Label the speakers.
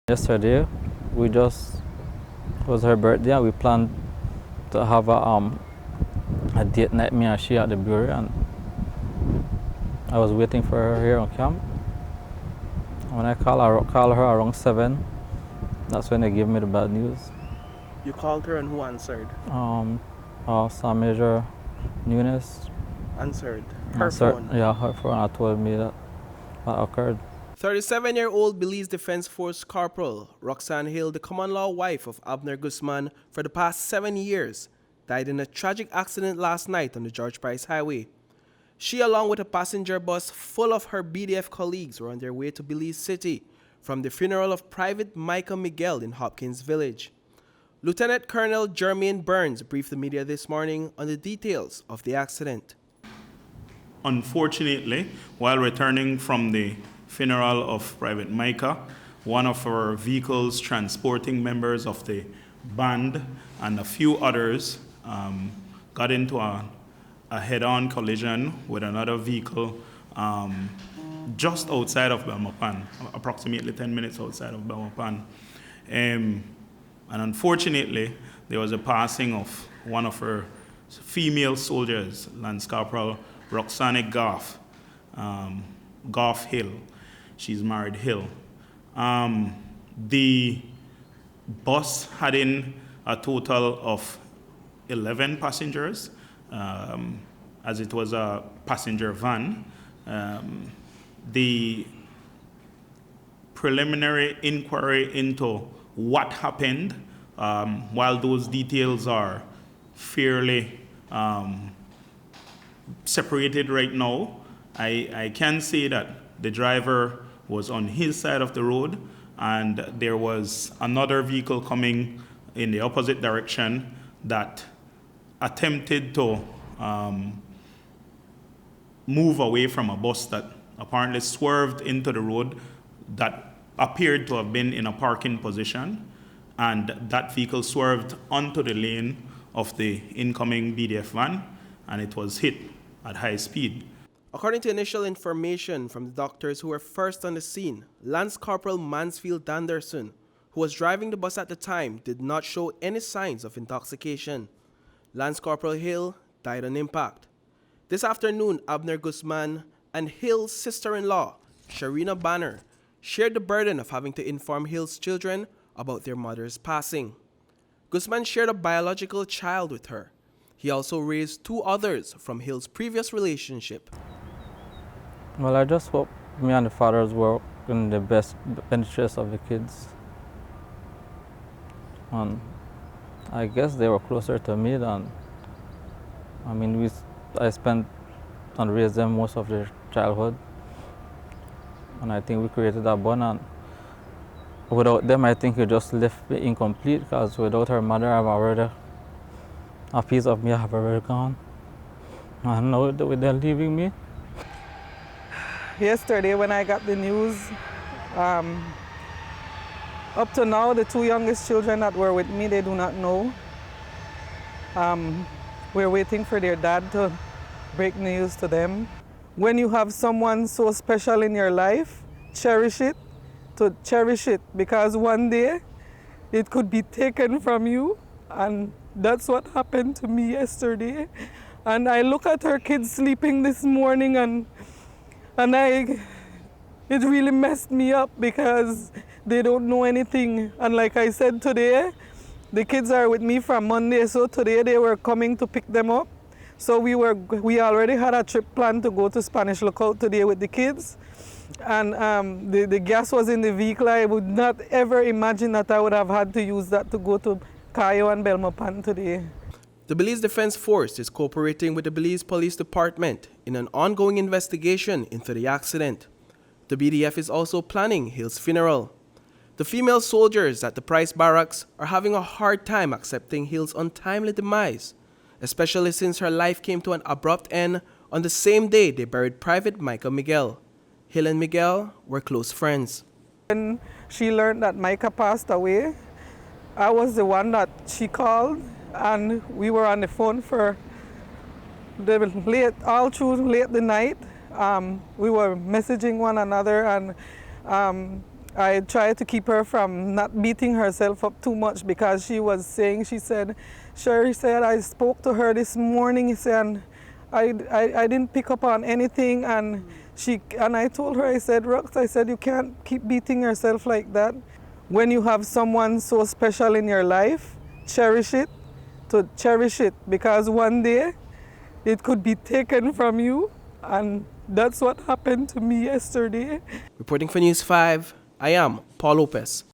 Speaker 1: Yesterday, it was her birthday, and we planned to have a date night, me and she, at the brewery, and I was waiting for her here on camp. When I call her around 7, that's when they gave me the bad news.
Speaker 2: You called her and who answered?
Speaker 1: Some Major Nunes
Speaker 2: Answered. Her phone?
Speaker 1: Yeah, her phone. I told me that occurred.
Speaker 2: 37-year-old Belize Defense Force Corporal Roxanne Hill, the common-law wife of Abner Guzman for the past 7 years, died in a tragic accident last night on the George Price Highway. She, along with a passenger bus full of her B.D.F colleagues, were on their way to Belize City from the funeral of Private Michael Miguel in Hopkins Village. Lieutenant Colonel Jermaine Burns briefed the media this morning on the details of the accident.
Speaker 3: Unfortunately, while returning from the funeral of Private Micah, one of our vehicles transporting members of the band and a few others got into a head-on collision with another vehicle just outside of Belmopan, approximately 10 minutes outside of Belmopan. And unfortunately, there was a passing of one of her female soldiers, Lance Corporal Roxanne Hill. She's married Hill. The bus had in a total of 11 passengers, as it was a passenger van. The preliminary inquiry into what happened, while those details are fairly separated right now, I can say that the driver was on his side of the road, and there was another vehicle coming in the opposite direction that attempted to move away from a bus that apparently swerved into the road that appeared to have been in a parking position, and that vehicle swerved onto the lane of the incoming B.D.F van, and it was hit at high speed.
Speaker 2: According to initial information from the doctors who were first on the scene, Lance Corporal Mansfield Danderson, who was driving the bus at the time, did not show any signs of intoxication. Lance Corporal Hill died on impact. This afternoon, Abner Guzman and Hill's sister-in-law, Sharina Banner, shared the burden of having to inform Hill's children about their mother's passing. Guzman shared a biological child with her. He also raised 2 others from Hill's previous relationship.
Speaker 1: Well, I just hope me and the fathers work in the best interest of the kids. And I guess they were closer to me than, I spent and raised them most of their childhood. And I think we created that bond, and without them, I think it just left me incomplete, because without her mother, a piece of me have already gone. And now they're leaving me.
Speaker 4: Yesterday when I got the news, up to now, the 2 youngest children that were with me, they do not know. We're waiting for their dad to break news to them. When you have someone so special in your life, cherish it, because one day it could be taken from you, and that's what happened to me yesterday. And I look at her kids sleeping this morning, and it really messed me up, because they don't know anything. And like I said today, the kids are with me from Monday, so today they were coming to pick them up. So we already had a trip planned to go to Spanish Lookout today with the kids. And the gas was in the vehicle. I would not ever imagine that I would have had to use that to go to Cayo and Belmopan today.
Speaker 2: The Belize Defense Force is cooperating with the Belize Police Department in an ongoing investigation into the accident. The B.D.F is also planning Hill's funeral. The female soldiers at the Price Barracks are having a hard time accepting Hill's untimely demise, especially since her life came to an abrupt end on the same day they buried Private Michael Miguel. Hill and Miguel were close friends.
Speaker 4: When she learned that Micah passed away, I was the one that she called, and we were on the phone for all through late the night. We were messaging one another, and I tried to keep her from not beating herself up too much because she was saying, she said, Sherry said, I spoke to her this morning, he said, I didn't pick up on anything, and I told her, I said, Rox, I said, you can't keep beating yourself like that. When you have someone so special in your life, cherish it, because one day it could be taken from you, and that's what happened to me yesterday.
Speaker 2: Reporting for News 5, I am Paul Lopez.